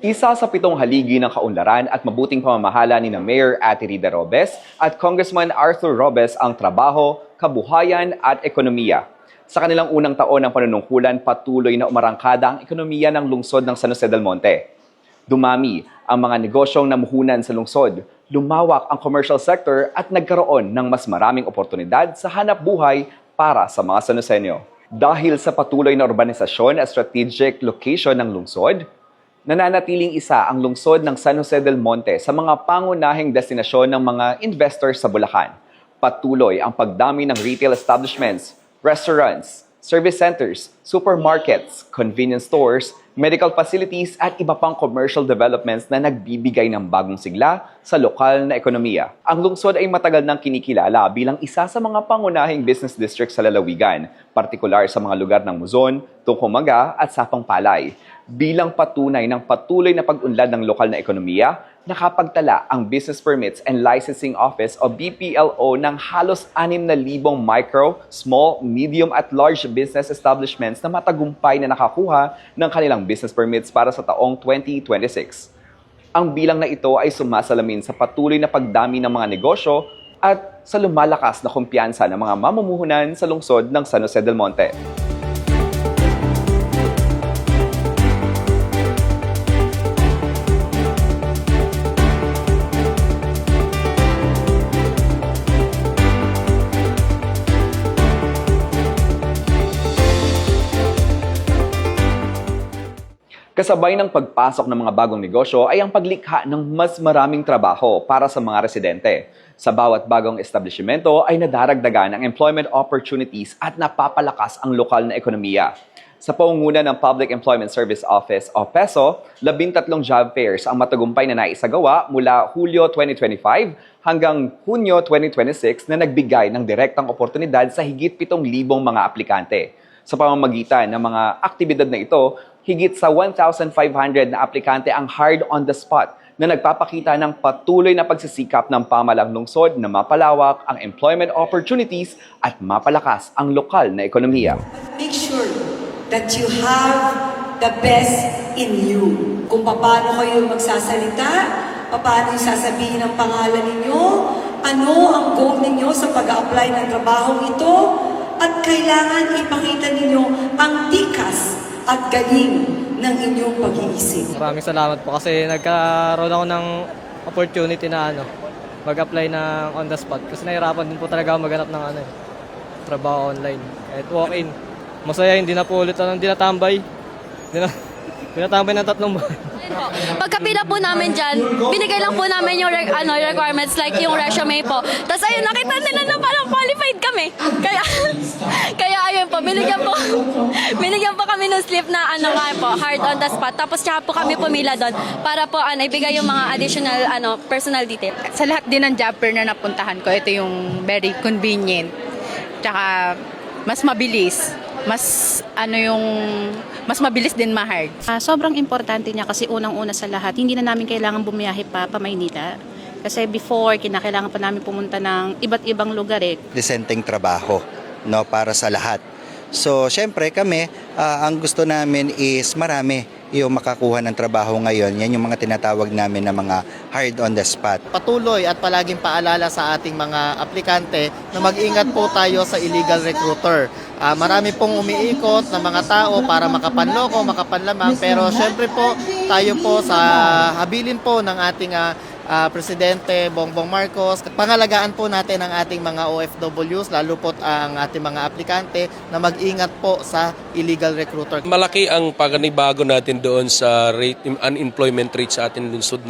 Isa sa 7 haligi ng kaunlaran at mabuting pamamahala ni na Mayor Ate Rida Robes at Congressman Arthur Robes ang trabaho, kabuhayan at ekonomiya. Sa kanilang unang taon ng panunungkulan, patuloy na umarangkada ang ekonomiya ng lungsod ng San Jose del Monte. Dumami ang mga negosyong namuhunan sa lungsod, lumawak ang commercial sector at nagkaroon ng mas maraming oportunidad sa hanap buhay para sa mga San Joseño. Dahil sa patuloy na urbanisasyon at strategic location ng lungsod, nananatiling isa ang lungsod ng San Jose del Monte sa mga pangunahing destinasyon ng mga investors sa Bulacan. Patuloy ang pagdami ng retail establishments, restaurants, service centers, supermarkets, convenience stores, medical facilities at iba pang commercial developments na nagbibigay ng bagong sigla sa lokal na ekonomiya. Ang lungsod ay matagal nang kinikilala bilang isa sa mga pangunahing business district sa lalawigan, partikular sa mga lugar ng Muzon, Tungkumaga at Sapang Palay. Bilang patunay ng patuloy na pag-unlad ng lokal na ekonomiya, nakapagtala ang Business Permits and Licensing Office o BPLO ng halos 6,000 micro, small, medium at large business establishments na matagumpay na nakakuha ng kanilang business permits para sa taong 2026. Ang bilang na ito ay sumasalamin sa patuloy na pagdami ng mga negosyo at sa lumalakas na kumpiyansa ng mga mamumuhunan sa lungsod ng San Jose del Monte. Kasabay ng pagpasok ng mga bagong negosyo ay ang paglikha ng mas maraming trabaho para sa mga residente. Sa bawat bagong establishmento ay nadaragdagan ang employment opportunities at napapalakas ang lokal na ekonomiya. Sa pangunguna ng Public Employment Service Office o PESO, 13 job fairs ang matagumpay na naisagawa mula Hulyo 2025 hanggang Hunyo 2026 na nagbigay ng direktang oportunidad sa higit 7,000 mga aplikante. Sa pamamagitan ng mga aktibidad na ito, higit sa 1,500 na aplikante ang hired on the spot na nagpapakita ng patuloy na pagsisikap ng pamahalang lungsod na mapalawak ang employment opportunities at mapalakas ang lokal na ekonomiya. Make sure that you have the best in you. Kung paano kayo magsasalita, paano yung sasabihin ang pangalan ninyo, ano ang goal ninyo sa pag-apply ng trabahong ito, at kailangan ipakita ninyo ang tikas at galing ng inyong pag-iisip. Maraming salamat po kasi nagkaroon ako ng opportunity na mag-apply ng on the spot. Kasi nahirapan din po talaga ako maghanap ng trabaho online. At walk-in. Masaya, hindi na po ulit hindi natambay. Hindi natambay ng 3 buwan. Pagkapila po namin dyan, binigay lang po namin yung requirements like yung resume po. Tapos ayun, nakita nila na parang qualified kami. Kaya ayun po, binigyan po kami ng slip na hard on the spot. Tapos tsaka po kami pumila doon para po ibigay yung mga additional personal detail. Sa lahat din ng job fair na napuntahan ko, ito yung very convenient. Tsaka mas mabilis. Mas mabilis din ma-hard. Sobrang importante niya kasi unang-una sa lahat, hindi na namin kailangan bumiyahe pa Maynila. Kasi before, kinakailangan pa namin pumunta ng iba't ibang lugar Disenteng trabaho para sa lahat. So, syempre kami, ang gusto namin is marami yung makakuha ng trabaho ngayon. Yan yung mga tinatawag namin na mga hard on the spot. Patuloy at palaging paalala sa ating mga aplikante na mag-ingat po tayo sa illegal recruiter. Marami pong umiikot na mga tao para makapanloko, makapanlamang, pero syempre po tayo po sa habilin po ng ating Presidente Bongbong Marcos, pangalagaan po natin ang ating mga OFWs, lalo po ang ating mga aplikante na mag-ingat po sa illegal recruiter. Malaki ang pagnibago natin doon sa unemployment rate sa ating lungsod,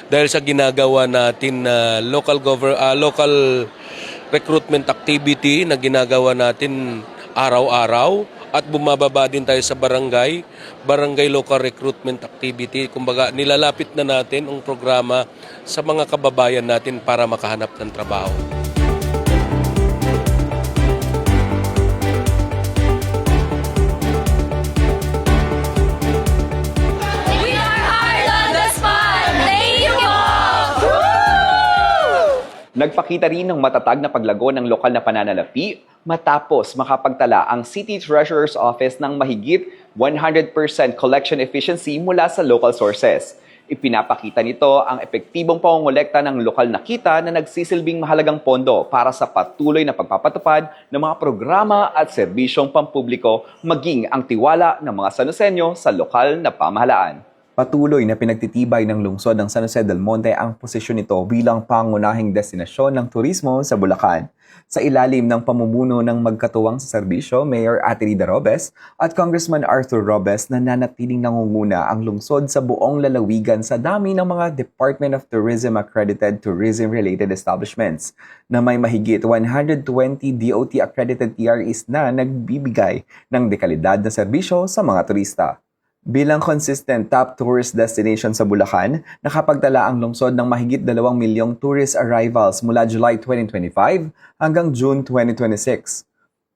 dahil sa ginagawa natin na local recruitment activity na ginagawa natin araw-araw at bumababa din tayo sa barangay local recruitment activity. Kumbaga, nilalapit na natin ang programa sa mga kababayan natin para makahanap ng trabaho. We are hard on the spot! Thank you! Nagpakita rin ng matatag na paglago ng lokal na pananalapi matapos makapagtala ang City Treasurer's Office ng mahigit 100% collection efficiency mula sa local sources. Ipinapakita nito ang epektibong pangongolekta ng lokal na kita na nagsisilbing mahalagang pondo para sa patuloy na pagpapatupad ng mga programa at serbisyong pampubliko maging ang tiwala ng mga Sanosenyo sa lokal na pamahalaan. Patuloy na pinagtitibay ng lungsod ng San Jose del Monte ang posisyon nito bilang pangunahing destinasyon ng turismo sa Bulacan. Sa ilalim ng pamumuno ng magkatuwang sa serbisyo, Mayor Atirida Robes at Congressman Arthur Robes na nanatiling nangunguna ang lungsod sa buong lalawigan sa dami ng mga Department of Tourism accredited tourism-related establishments na may mahigit 120 DOT accredited TREs na nagbibigay ng dekalidad na serbisyo sa mga turista. Bilang consistent top tourist destination sa Bulacan, nakapagtala ang lungsod ng mahigit 2 milyong tourist arrivals mula July 2025 hanggang June 2026.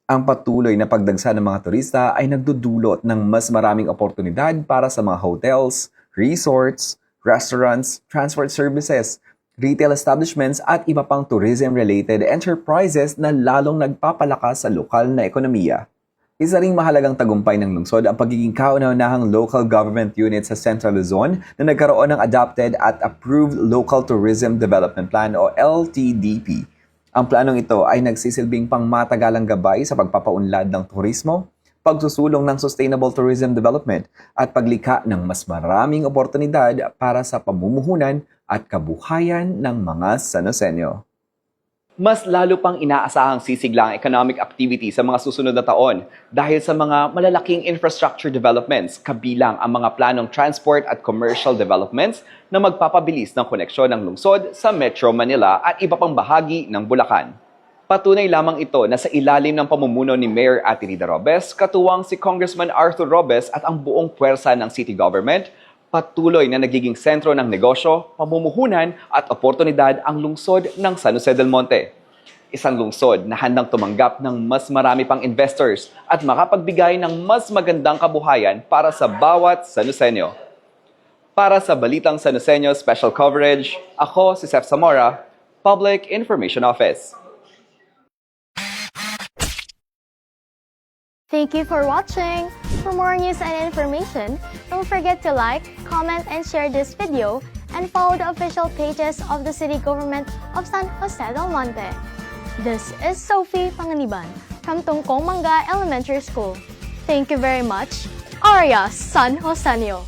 Ang patuloy na pagdagsa ng mga turista ay nagdudulot ng mas maraming oportunidad para sa mga hotels, resorts, restaurants, transport services, retail establishments at iba pang tourism-related enterprises na lalong nagpapalakas sa lokal na ekonomiya. Isa ring mahalagang tagumpay ng lungsod ang pagiging kauna-unahang local government unit sa Central Luzon na nagkaroon ng adopted at approved Local Tourism Development Plan o LTDP. Ang planong ito ay nagsisilbing pangmatagalang gabay sa pagpapaunlad ng turismo, pagsusulong ng sustainable tourism development at paglikha ng mas maraming oportunidad para sa pamumuhunan at kabuhayan ng mga Sanosenyo. Mas lalo pang inaasahang sisigla ang economic activity sa mga susunod na taon dahil sa mga malalaking infrastructure developments kabilang ang mga planong transport at commercial developments na magpapabilis ng koneksyon ng lungsod sa Metro Manila at iba pang bahagi ng Bulacan. Patunay lamang ito na sa ilalim ng pamumuno ni Mayor Atirida Robes, katuwang si Congressman Arthur Robes at ang buong puwersa ng city government, patuloy na nagiging sentro ng negosyo, pamumuhunan at oportunidad ang lungsod ng San Jose del Monte. Isang lungsod na handang tumanggap ng mas marami pang investors at makapagbigay ng mas magandang kabuhayan para sa bawat Sanosenyo. Para sa Balitang Sanosenyo Special Coverage, ako si Seth Zamora, Public Information Office. Thank you for watching. For more news and information, don't forget to like, comment, and share this video and follow the official pages of the City Government of San Jose del Monte. This is Sophie Panganiban from Tungkong Mangga Elementary School. Thank you very much. Arias San Joseño.